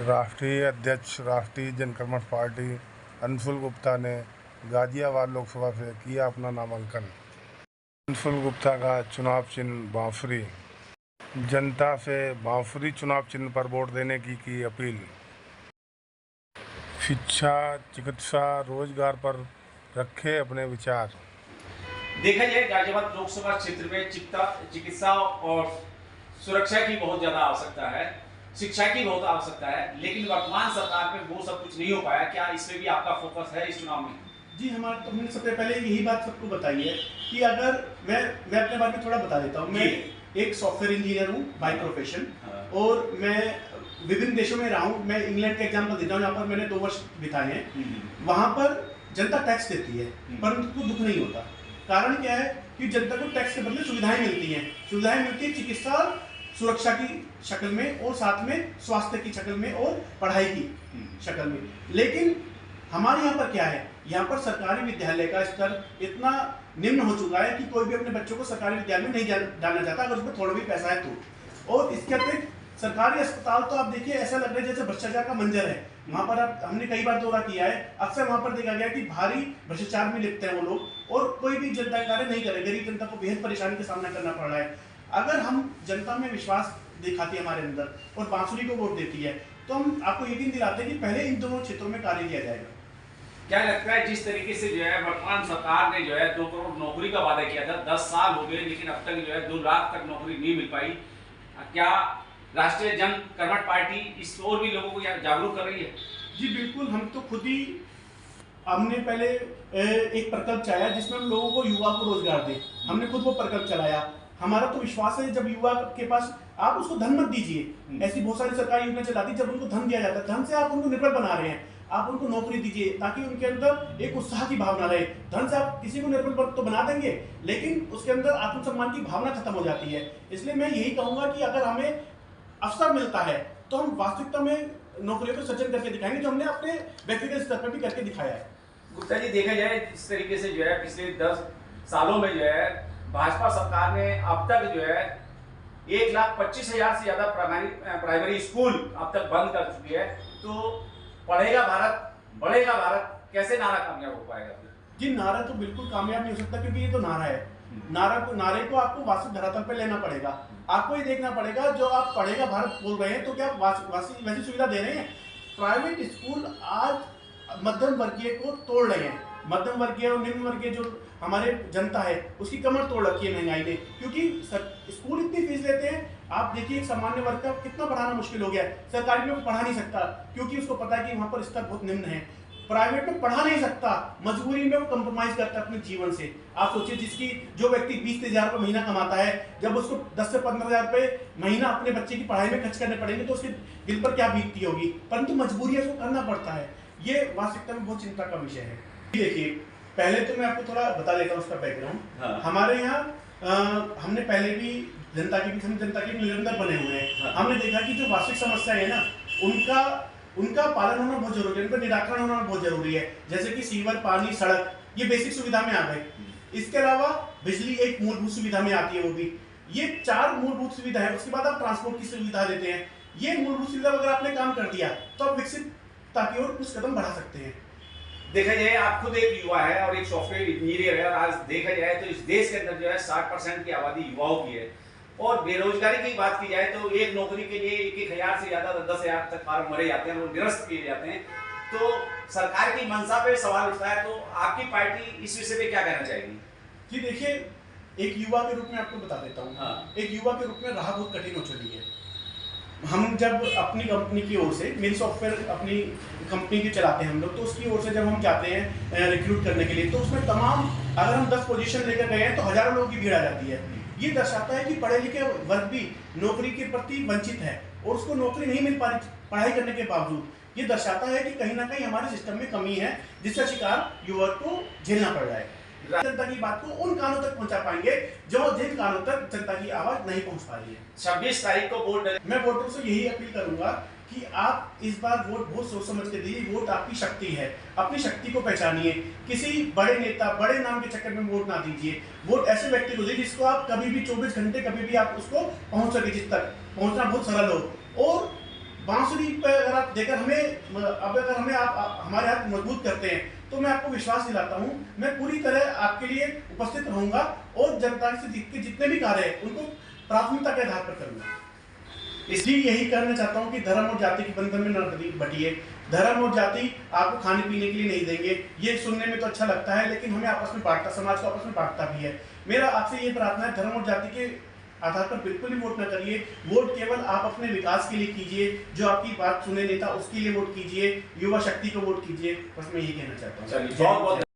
राष्ट्रीय अध्यक्ष राष्ट्रीय जनकर्मठ पार्टी अंशुल गुप्ता ने गाजियाबाद लोकसभा से किया अपना नामांकन। अंशुल गुप्ता का चुनाव चिन्ह बांसुरी। जनता से बांसुरी चुनाव चिन्ह पर वोट देने की अपील। शिक्षा, चिकित्सा, रोजगार पर रखे अपने विचार। देखा जाए गाजियाबाद लोकसभा क्षेत्र में चिकित्सा और सुरक्षा की बहुत ज्यादा आवश्यकता है, शिक्षा की बहुत आवश्यकता है, लेकिन वर्तमान सरकार में वो सब कुछ नहीं हो पाया। क्या इसमें भी आपका फोकस है इस चुनाव में? जी, हमारा तो हमने सबसे पहले यही बात सबको बताई है कि अगर मैं अपने बारे में थोड़ा बता देता हूँ। मैं एक सॉफ्टवेयर इंजीनियर हूँ बाय प्रोफेशन। और मैं विभिन्न देशों में रहा हूँ। मैं इंग्लैंड का एग्जाम्पल देता हूँ, यहाँ पर मैंने 2 वर्ष बिताए हैं। वहाँ पर जनता टैक्स देती है पर उनको दुख नहीं होता। कारण क्या है कि जनता को टैक्स के बदले सुविधाएं मिलती हैं। सुविधाएं मिलती है चिकित्सा सुरक्षा की शक्ल में और साथ में स्वास्थ्य की शक्ल में और पढ़ाई की शक्ल में। लेकिन हमारे यहाँ पर क्या है, यहाँ पर सरकारी विद्यालय का स्तर इतना निम्न हो चुका है कि कोई भी अपने बच्चों को सरकारी विद्यालय में नहीं डालना चाहता अगर उसमें थोड़ा भी पैसा है तो। और इसके अतिरिक्त सरकारी अस्पताल तो आप देखिए ऐसा लग रहा है जैसे भ्रष्टाचार का मंजर है। वहाँ पर हमने कई बार दौरा किया है, अक्सर वहाँ पर देखा गया कि भारी भ्रष्टाचार में लिप्त हैं वो लोग और कोई भी जनता कार्य नहीं करे। गरीब जनता को बेहद परेशानी का सामना करना पड़ रहा है। अगर हम जनता में विश्वास दिखाती है हमारे अंदर और बांसुरी को वोट देती है तो हम आपको यकीन दिलाते हैं कि पहले इन दोनों क्षेत्रों में कार्य किया जाएगा। क्या लगता है जिस तरीके से जो है वर्तमान सरकार ने जो है 2 करोड़ नौकरी का वादा किया था, 10 साल हो गए लेकिन अब तक जो है 2 लाख तक नौकरी नहीं मिल पाई। क्या राष्ट्रीय जनकर्मठ पार्टी इस और भी लोगों को जागरूक कर रही है? जी बिल्कुल, हम तो खुद ही हमने पहले एक प्रकल्प चलाया जिसमें हम लोगों को युवा को रोजगार दें। हमने खुद वो प्रकल्प चलाया। हमारा तो विश्वास है जब युवा के पास आप उसको धन मत दीजिए। ऐसी बहुत सारी सरकारी योजना चलाती जब उनको धन दिया जाता है, धन से आप उनको निर्भर बना रहे हैं। आप उनको नौकरी दीजिए ताकि उनके अंदर एक उत्साह की भावना रहे। धन से आप किसी को निर्भर तो बना देंगे लेकिन उसके अंदर आत्मसम्मान की भावना खत्म हो जाती है। इसलिए मैं यही कहूंगा कि अगर हमें अवसर मिलता है तो हम वास्तविकता में नौकरियों को सृजन करके दिखाएंगे, जो हमने अपने व्यक्तिगत स्तर पर भी करके दिखाया है। गुप्ता जी, देखा जाए इस तरीके से जो है पिछले 10 सालों में जो है भाजपा सरकार ने अब तक जो है 1,25,000 से ज्यादा प्राइमरी स्कूल अब तक बंद कर चुकी है। तो पढ़ेगा भारत बढ़ेगा भारत कैसे नारा कामयाब हो पाएगा? जी, नारा तो बिल्कुल कामयाब नहीं हो सकता क्योंकि ये तो नारा है। नारे को आपको वास्तविक धरातल पर लेना पड़ेगा। आपको ये देखना पड़ेगा जो आप पढ़ेगा भारत बोल रहे हैं तो क्या वैसी सुविधा दे रहे हैं? प्राइवेट स्कूल आज मध्यम वर्गीय को तोड़ रहे हैं। मध्यम वर्गीय और निम्न वर्गीय जो हमारे जनता है उसकी कमर तोड़ रखी है महंगाई ने, क्योंकि स्कूल इतनी फीस लेते हैं। आप देखिए एक सामान्य वर्ग का कितना पढ़ाना मुश्किल हो गया है। सरकारी में वो पढ़ा नहीं सकता क्योंकि उसको पता है कि वहाँ पर स्तर बहुत निम्न है। प्राइवेट में पढ़ा नहीं सकता, मजबूरी में वो कंप्रोमाइज करता है अपने जीवन से। आप सोचिए जिसकी जो व्यक्ति 20-30 हज़ार रुपये महीना कमाता है, जब उसको 10 से 15 हज़ार रुपये महीना अपने बच्चे की पढ़ाई में खर्च करने पड़ेंगे तो उसके दिल पर क्या बीतती होगी। परंतु मजबूरी है, उसको करना पड़ता है। ये वास्तविकता में बहुत चिंता का विषय है। देखिए पहले तो मैं आपको थोड़ा बता देता हूँ उसका बैकग्राउंड। हमारे यहाँ हमने पहले भी जनता के निरंतर बने हुए हैं। हमने देखा कि जो वास्तविक समस्या है ना उनका पालन होना बहुत जरूरी है, उनका निराकरण होना बहुत जरूरी है। जैसे कि सीवर, पानी, सड़क, ये बेसिक सुविधा में आ गए। इसके अलावा बिजली एक मूलभूत सुविधा में आती है, वो भी। ये 4 मूलभूत सुविधा है। उसके बाद आप ट्रांसपोर्ट की सुविधा देते हैं। ये मूलभूत सुविधा अगर आपने काम कर दिया तो आप विकसितता की ओर कुछ कदम बढ़ा सकते हैं। देखा जाए आप खुद एक युवा है और एक सॉफ्टवेयर इंजीनियर है और आज देखा जाए तो इस देश के अंदर जो है 60% की आबादी युवाओं की है और बेरोजगारी की बात की जाए तो एक नौकरी के लिए 1,000 से ज्यादा 10,000 तक फार्म भरे जाते हैं और निरस्त किए जाते हैं। तो सरकार की मंशा पे सवाल उठता है, तो आपकी पार्टी इस विषय पे क्या कहना चाहेगी? जी देखिए, एक युवा के रूप में आपको बता देता हूँ। एक युवा के रूप में राह बहुत कठिन हो चली है। हम जब अपनी कंपनी की ओर से मेरी सॉफ्टवेयर अपनी कंपनी की चलाते हैं हम लोग, तो उसकी ओर से जब हम जाते हैं रिक्रूट करने के लिए तो उसमें तमाम अगर हम 10 पोजीशन लेकर गए हैं तो हजारों लोगों की भीड़ आ जाती है। ये दर्शाता है कि पढ़े लिखे वर्ग भी नौकरी के प्रति वंचित है और उसको नौकरी नहीं मिल पा रही पढ़ाई करने के बावजूद। ये दर्शाता है कि कहीं ना कहीं हमारे सिस्टम में कमी है जिसका शिकार युवक को झेलना पड़ रहा है। जनता की बात को उन कानों तक पहुंचा पाएंगे जिन कानों तक जनता की आवाज नहीं पहुंच पा रही है। 26 तारीख को वोट मैं वोटरों से यही अपील करूंगा कि आप इस बार वोट बहुत सोच समझ के दीजिए। वोट आपकी शक्ति है, अपनी शक्ति को पहचानिए। किसी बड़े नेता, बड़े नाम के चक्कर में वोट ना दीजिए। वोट ऐसे व्यक्ति को दीजिए जिसको आप कभी भी 24 घंटे कभी भी आप उसको पहुंच सके, जिस तक पहुंचना बहुत सरल हो। और बांसुरी पे अगर आप देकर हमें आप हमारे हाथ मजबूत करते हैं तो मैं आपको विश्वास दिलाता हूं, मैं पूरी तरह आपके लिए उपस्थित रहूंगा और जनता से जितने भी कार्य हैं उनको प्राथमिकता के आधार पर करूंगा। इसलिए यही कहना चाहता हूं कि धर्म और जाति के बंधन में न बटिए। धर्म और जाति आपको खाने पीने के लिए नहीं देंगे, ये सुनने में तो अच्छा लगता है, लेकिन हमें आपस में बांटता, समाज को आपस में बांटता भी है। मेरा आपसे ये प्रार्थना है, धर्म और जाति के आधार पर बिल्कुल भी वोट न करिए। वोट केवल आप अपने विकास के लिए कीजिए, जो आपकी बात सुने नेता उसके लिए वोट कीजिए, युवा शक्ति को वोट कीजिए। बस मैं यही कहना चाहता हूँ। बहुत बहुत